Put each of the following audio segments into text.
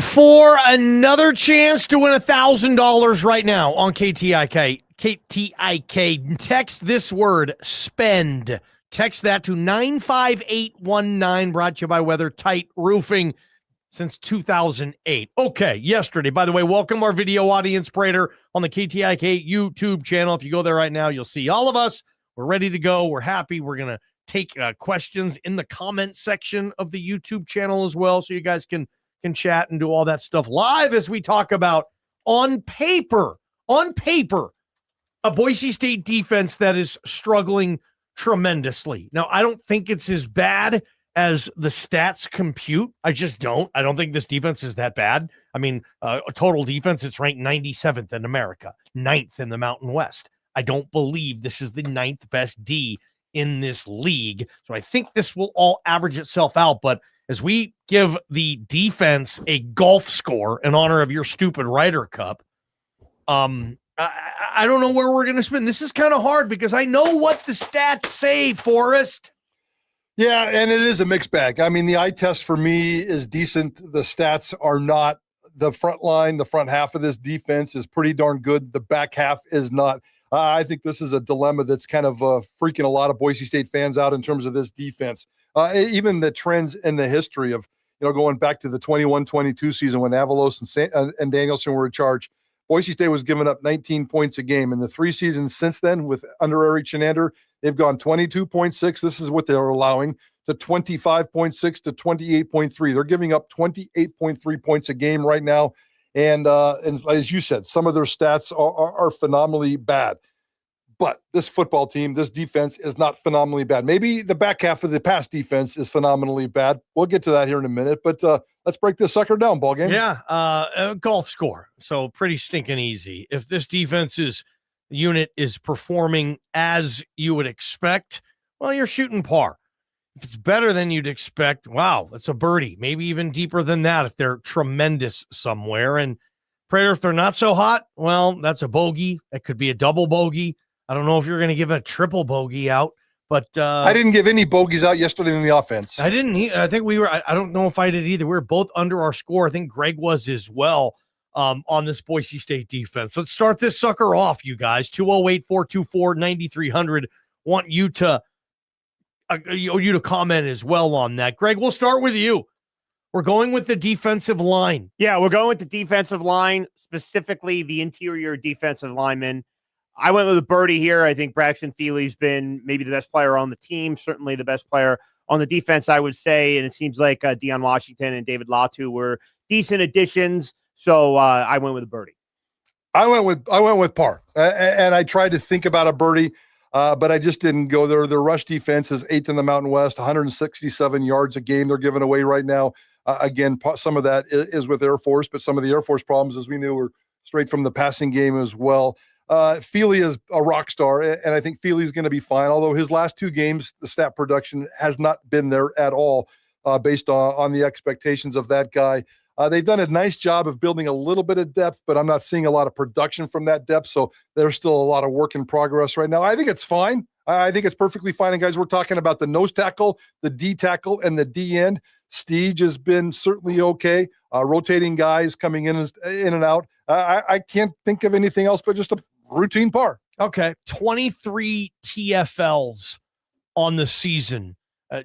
For another chance to win $1,000 right now on KTIK. KTIK. Text this word, spend. Text that to 95819, brought to you by WeatherTight Roofing since 2008. Okay, yesterday, by the way, welcome our video audience, Prater, on the KTIK YouTube channel. If you go there right now, you'll see all of us. We're ready to go. We're happy. We're going to take questions in the comment section of the YouTube channel as well, so you guys can chat and do all that stuff live as we talk about on paper, a Boise State defense that is struggling tremendously. Now, I don't think it's as bad as the stats compute. I just don't. I don't think this defense is that bad. I mean, a total defense, it's ranked 97th in America, 9th in the Mountain West. I don't believe this is the 9th best D in this league. So I think this will all average itself out. But as we give the defense a golf score in honor of your stupid Ryder Cup, I don't know where we're going to spin. This is kind of hard because I know what the stats say, Forrest. Yeah, and it is a mixed bag. I mean, the eye test for me is decent. The stats are not. The front line, the front half of this defense is pretty darn good. The back half is not. I think this is a dilemma that's kind of freaking a lot of Boise State fans out in terms of this defense. Even the trends in the history of, going back to the 21-22 season when Avalos and Danielson were in charge, Boise State was giving up 19 points a game. In the 3 seasons since then, with under Eric Chenander, they've gone 22.6. This is what they're allowing, to 25.6 to 28.3. They're giving up 28.3 points a game right now. And as you said, some of their stats are phenomenally bad. But this football team, this defense is not phenomenally bad. Maybe the back half of the pass defense is phenomenally bad. We'll get to that here in a minute. But let's break this sucker down, Ballgame. Yeah, a golf score. So pretty stinking easy. If this defense's unit is performing as you would expect, well, you're shooting par. If it's better than you'd expect, wow, that's a birdie. Maybe even deeper than that if they're tremendous somewhere. And Prater, if they're not so hot, well, that's a bogey. It could be a double bogey. I don't know if you're going to give a triple bogey out, but I didn't give any bogeys out yesterday in the offense. I didn't. I think we were. I don't know if I did either. We were both under our score. I think Greg was as well on this Boise State defense. Let's start this sucker off, you guys. 208-424-9300. Want you to comment as well on that. Greg, we'll start with you. We're going with the defensive line. Yeah, we're going with the defensive line, specifically the interior defensive lineman. I went with a Birdie here. I think Braxton Feely's been maybe the best player on the team, certainly the best player on the defense, I would say. And it seems like Deion Washington and David Latu were decent additions. So I went with a Birdie. I went with par, and I tried to think about a Birdie, but I just didn't go there. Their rush defense is 8th in the Mountain West, 167 yards a game they're giving away right now. Again, some of that is with Air Force, but some of the Air Force problems, as we knew, were straight from the passing game as well. Feely is a rock star, and I think Feely's going to be fine, although his last 2 games, the stat production has not been there at all based on the expectations of that guy. They've done a nice job of building a little bit of depth, but I'm not seeing a lot of production from that depth, so there's still a lot of work in progress right now. I think it's fine. I think it's perfectly fine. And guys, we're talking about the nose tackle, the D tackle, and the D end. Steege has been certainly okay. Rotating guys coming in and out. I can't think of anything else but just a routine par. Okay. 23 TFLs on the season,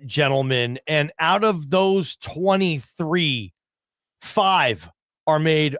gentlemen. And out of those 23, 3 are made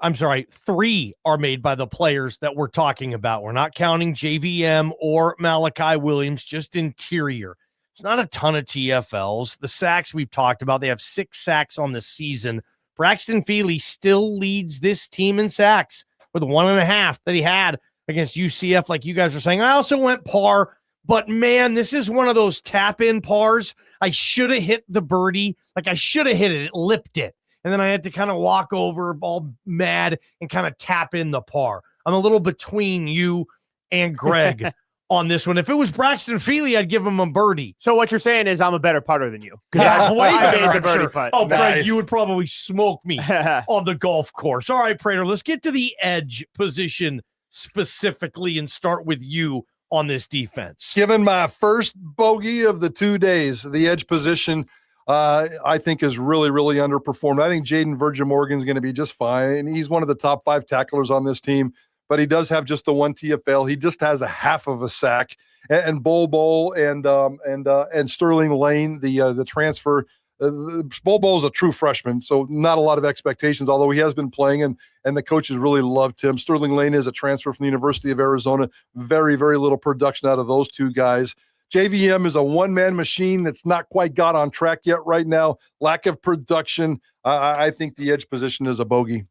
by the players that we're talking about. We're not counting JVM or Malachi Williams, just interior. It's not a ton of TFLs. The sacks we've talked about, they have 6 sacks on the season. Braxton Feely still leads this team in sacks with 1.5 that he had against UCF, like you guys are saying. I also went par, but man, this is one of those tap-in pars. I should have hit the birdie. Like I should have hit it. It lipped it. And then I had to kind of walk over all mad and kind of tap in the par. I'm a little between you and Greg on this one. If it was Braxton Feely, I'd give him a birdie. So what you're saying is I'm a better putter than you. Yeah, I made the birdie putt. Oh, nice. Greg, you would probably smoke me on the golf course. All right, Prater, let's get to the edge position specifically and start with you on this defense. Given my first bogey of the 2 days, the edge position, I think is really, really underperformed. I think Jaden Virgin Morgan is going to be just fine. He's one of the top 5 tacklers on this team, but he does have just the 1 TFL. He just has a half of a sack. And Bol and Sterling Lane, the transfer. Bol is a true freshman, so not a lot of expectations, although he has been playing, and the coaches really loved him. Sterling Lane is a transfer from the University of Arizona. Very, very little production out of those 2 guys. JVM is a one-man machine that's not quite got on track yet right now. Lack of production. I think the edge position is a bogey.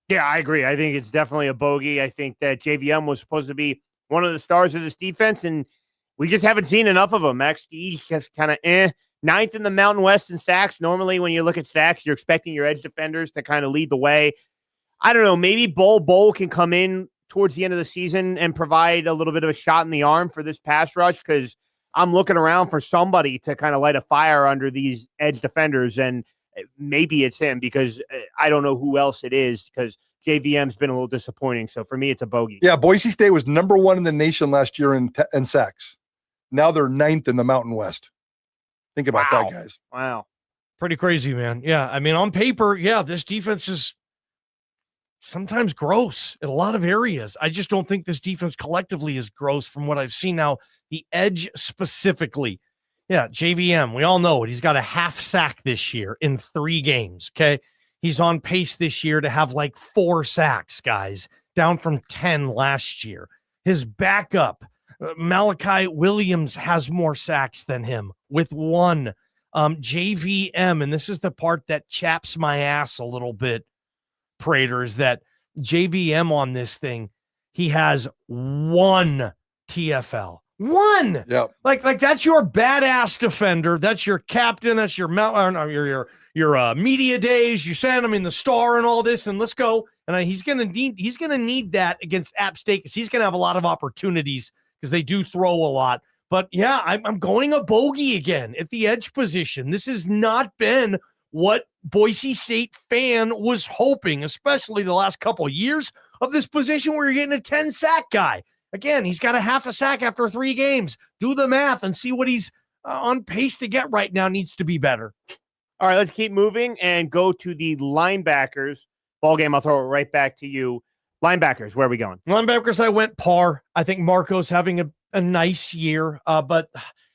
Yeah, I agree. I think it's definitely a bogey. I think that JVM was supposed to be one of the stars of this defense, and we just haven't seen enough of him. XD just kind of 9th in the Mountain West in sacks. Normally, when you look at sacks, you're expecting your edge defenders to kind of lead the way. I don't know. Maybe Bol can come in towards the end of the season and provide a little bit of a shot in the arm for this pass rush, because I'm looking around for somebody to kind of light a fire under these edge defenders, and maybe it's him, because I don't know who else it is, because JVM's been a little disappointing. So for me, it's a bogey. Yeah, Boise State was number 1 in the nation last year in sacks. Now they're 9th in the Mountain West. Think about that, guys. Wow. Pretty crazy, man. Yeah, I mean, on paper, yeah, this defense is sometimes gross in a lot of areas. I just don't think this defense collectively is gross from what I've seen. Now, the edge specifically, yeah, JVM, we all know it. He's got a half sack this year in 3 games, okay? He's on pace this year to have like 4 sacks, guys, down from 10 last year. His backup, Malachi Williams, has more sacks than him with 1. JVM, and this is the part that chaps my ass a little bit, Prater, is that JVM on this thing, he has 1 TFL. 1. Yeah. Like that's your badass defender. That's your captain. That's your media days. You send him in the star and all this, and let's go. And he's gonna need that against App State, because he's gonna have a lot of opportunities, because they do throw a lot. But yeah, I'm going a bogey again at the edge position. This has not been what Boise State fan was hoping, especially the last couple of years of this position where you're getting a 10 sack guy. Again, he's got a half a sack after 3 games. Do the math and see what he's on pace to get right now. Needs to be better. All right, let's keep moving and go to the linebackers. Ballgame, I'll throw it right back to you. Linebackers, where are we going? Linebackers, I went par. I think Marco's having a nice year, but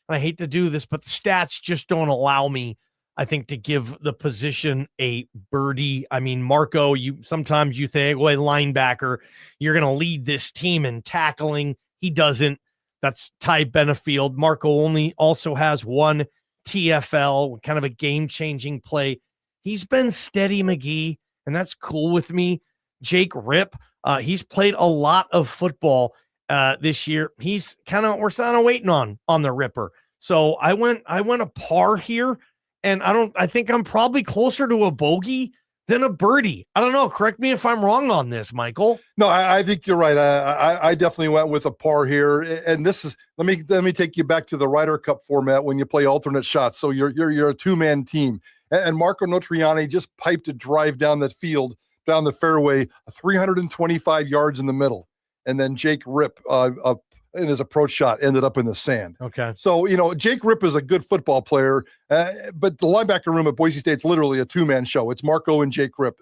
I hate to do this, but the stats just don't allow me, I think, to give the position a birdie. I mean, Marco, sometimes you think, well, linebacker, you're going to lead this team in tackling. He doesn't. That's Ty Benefield. Marco also has 1 TFL, kind of a game-changing play. He's been steady, McGee, and that's cool with me. Jake Rip, he's played a lot of football this year. He's we're kind of waiting on the Ripper. So I went a par here. And I think I'm probably closer to a bogey than a birdie. I don't know. Correct me if I'm wrong on this, Michael. No, I think you're right. I definitely went with a par here. And this is, let me take you back to the Ryder Cup format when you play alternate shots. So you're a 2-man team. And Marco Notriani just piped a drive down the field, down the fairway, 325 yards in the middle. And then Jake Rip, in his approach shot, ended up in the sand. Okay. So, Jake Rip is a good football player, but the linebacker room at Boise State's literally a 2-man show. It's Marco and Jake Rip.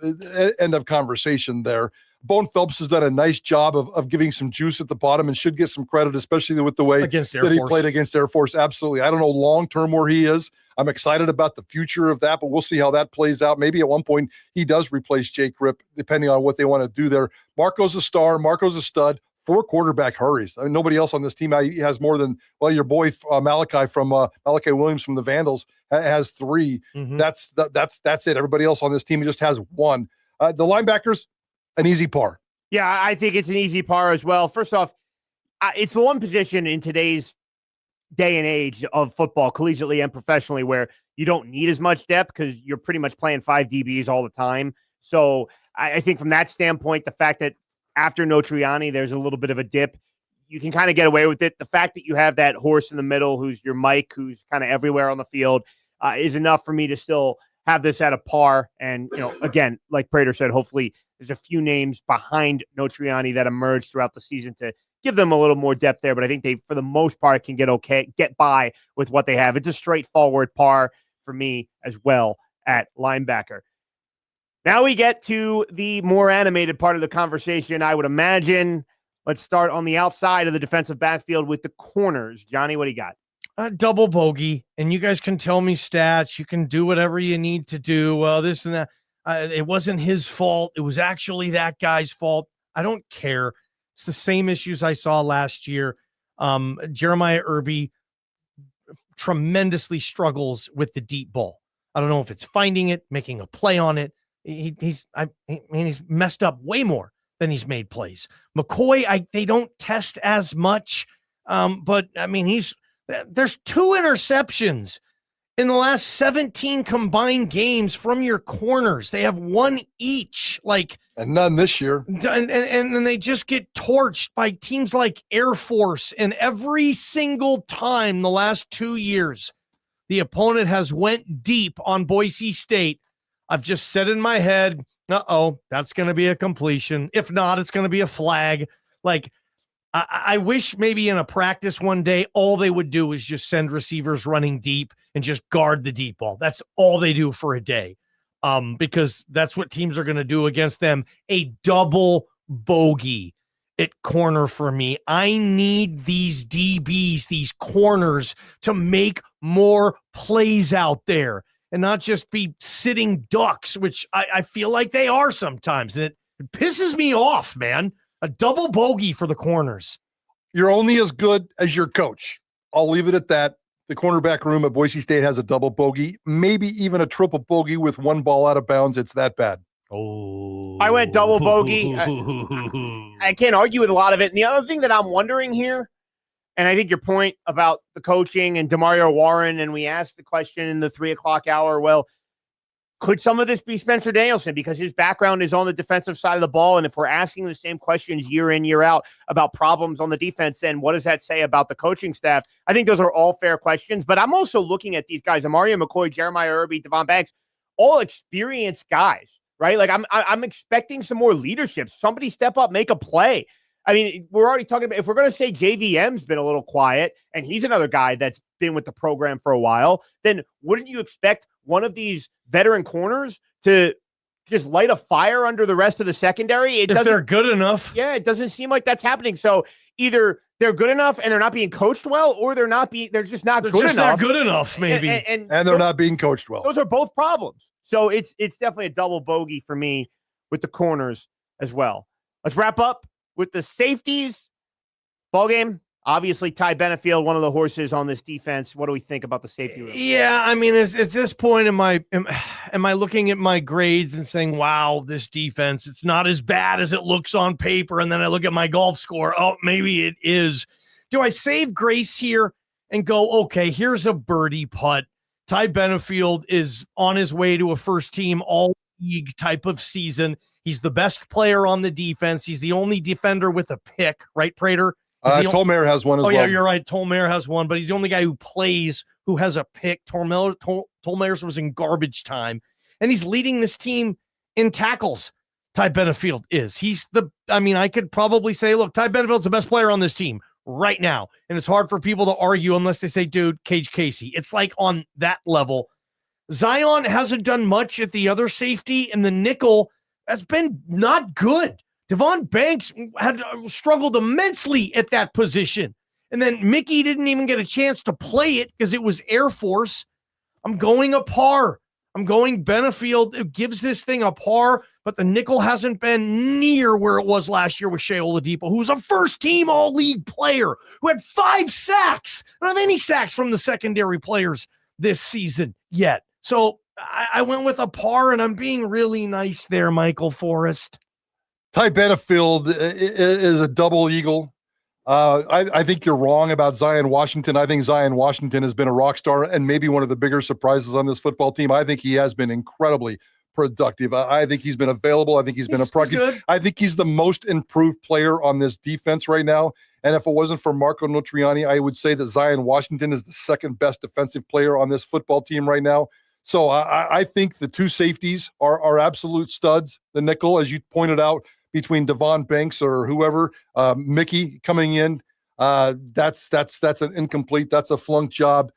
End of conversation there. Bone Phelps has done a nice job of giving some juice at the bottom and should get some credit, especially with the way that he played against Air Force. Absolutely. I don't know long-term where he is. I'm excited about the future of that, but we'll see how that plays out. Maybe at one point he does replace Jake Rip, depending on what they want to do there. Marco's a star. Marco's a stud. 4 quarterback hurries. I mean, nobody else on this team has more than, your boy Malachi Williams from the Vandals has 3. Mm-hmm. That's it. Everybody else on this team just has 1. The linebackers, an easy par. Yeah, I think it's an easy par as well. First off, it's the one position in today's day and age of football, collegiately and professionally, where you don't need as much depth because you're pretty much playing 5 DBs all the time. So I think from that standpoint, the fact that after Notriani, there's a little bit of a dip, you can kind of get away with it. The fact that you have that horse in the middle, who's your Mike, who's kind of everywhere on the field, is enough for me to still have this at a par. And, again, like Prater said, hopefully there's a few names behind Notriani that emerge throughout the season to give them a little more depth there. But I think they, for the most part, can get by with what they have. It's a straightforward par. for me as well at linebacker. Now we get to the more animated part of the conversation, I would imagine. Let's start on the outside of the defensive backfield with the corners. Johnny, what do you got? Double bogey, and you guys can tell me stats. You can do whatever you need to do. Well, this and that. It wasn't his fault. It was actually that guy's fault. I don't care. It's the same issues I saw last year. Jeremiah Irby tremendously struggles with the deep ball. I don't know if it's finding it, making a play on it. He's messed up way more than he's made plays. McCoy, they don't test as much, but I mean, there's 2 interceptions in the last 17 combined games from your corners. They have 1 each, and none this year. And then they just get torched by teams like Air Force. And every single time the last 2 years, the opponent has went deep on Boise State. I've just said in my head, that's going to be a completion. If not, it's going to be a flag. I wish maybe in a practice one day, all they would do is just send receivers running deep and just guard the deep ball. That's all they do for a day, because that's what teams are going to do against them. A double bogey at corner for me. I need these DBs, these corners, to make more plays out there and not just be sitting ducks, which I feel like they are sometimes. And it pisses me off, man. A double bogey for the corners. You're only as good as your coach. I'll leave it at that. The cornerback room at Boise State has a double bogey, maybe even a triple bogey with 1 ball out of bounds. It's that bad. Oh, I went double bogey. I can't argue with a lot of it. And the other thing that I'm wondering here, and I think your point about the coaching and DeMario Warren, and we asked the question in the 3:00 hour, well, could some of this be Spencer Danielson because his background is on the defensive side of the ball? And if we're asking the same questions year in, year out about problems on the defense, then what does that say about the coaching staff? I think those are all fair questions, but I'm also looking at these guys, Amari McCoy, Jeremiah Irby, Devon Banks, all experienced guys, right? I'm expecting some more leadership. Somebody step up, make a play. I mean, we're already talking about, if we're going to say JVM's been a little quiet and he's another guy that's been with the program for a while, then wouldn't you expect one of these veteran corners to just light a fire under the rest of the secondary? If they're good enough. Yeah, it doesn't seem like that's happening. So either they're good enough and they're not being coached well, or they're just not good enough. Not good enough, maybe. And they're not being coached well. Those are both problems. So it's definitely a double bogey for me with the corners as well. Let's wrap up with the safeties. Ballgame, obviously Ty Benefield, one of the horses on this defense. What do we think about the safety room? Yeah, I mean, at this point, am I looking at my grades and saying, wow, this defense, it's not as bad as it looks on paper, and then I look at my golf score, oh, maybe it is. Do I save grace here and go, okay, here's a birdie putt. Ty Benefield is on his way to a first-team all-league type of season. He's the best player on the defense. He's the only defender with a pick, right, Prater? Tolmere has one as well. Oh, yeah, you're right. Tolmere has one, but he's the only guy who plays who has a pick. Tolmere's was in garbage time, and he's leading this team in tackles. Ty Benefield is. I could probably say, look, Ty Benefield's the best player on this team right now, and it's hard for people to argue unless they say, dude, Cage Casey. It's like on that level. Zion hasn't done much at the other safety, and the nickel has been not good. Devon Banks had struggled immensely at that position. And then Mickey didn't even get a chance to play it because it was Air Force. I'm going a par. I'm going Benefield. It gives this thing a par, but the nickel hasn't been near where it was last year with Shea Oladipo, who was a first-team all-league player who had 5 sacks. I don't have any sacks from the secondary players this season yet. So I went with a par, and I'm being really nice there, Michael Forrest. Ty Benefield is a double eagle. I think you're wrong about Zion Washington. I think Zion Washington has been a rock star and maybe one of the bigger surprises on this football team. I think he has been incredibly productive. I think he's been available. I think he's been a product. I think he's the most improved player on this defense right now. And if it wasn't for Marco Notriani, I would say that Zion Washington is the second best defensive player on this football team right now. So I think the 2 safeties are absolute studs. The nickel, as you pointed out, between Devon Banks or whoever, Mickey coming in, that's an incomplete, that's a flunk job.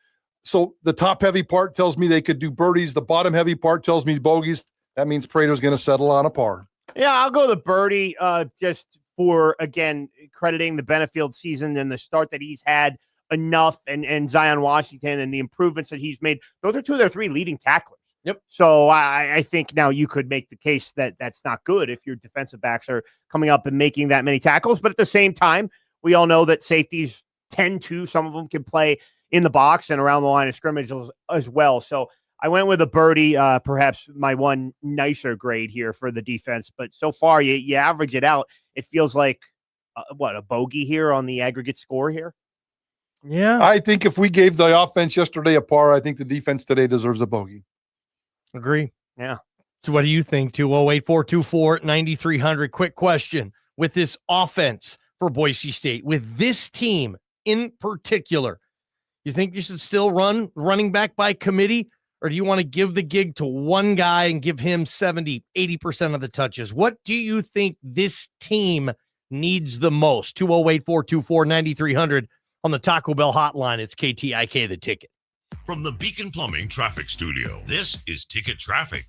So the top heavy part tells me they could do birdies. The bottom heavy part tells me bogeys. That means Prater's going to settle on a par. Yeah, I'll go the birdie just for, again, crediting the Benefield season and the start that he's had enough and Zion Washington and the improvements that he's made. Those are 2 of their 3 leading tacklers. Yep. So I think now you could make the case that that's not good if your defensive backs are coming up and making that many tackles. But at the same time, we all know that safeties tend to, some of them can play in the box and around the line of scrimmage as well. So I went with a birdie, perhaps my one nicer grade here for the defense. But so far, you average it out, it feels like, a bogey here on the aggregate score here? Yeah. I think if we gave the offense yesterday a par, I think the defense today deserves a bogey. Agree. Yeah. So what do you think? 208-424-9300. Quick question. With this offense for Boise State, with this team in particular, you think you should still run running back by committee, or do you want to give the gig to one guy and give him 70, 80% of the touches? What do you think this team needs the most? 208-424-9300 on the Taco Bell hotline. It's KTIK, the ticket. From the Beacon Plumbing Traffic Studio, this is Ticket Traffic.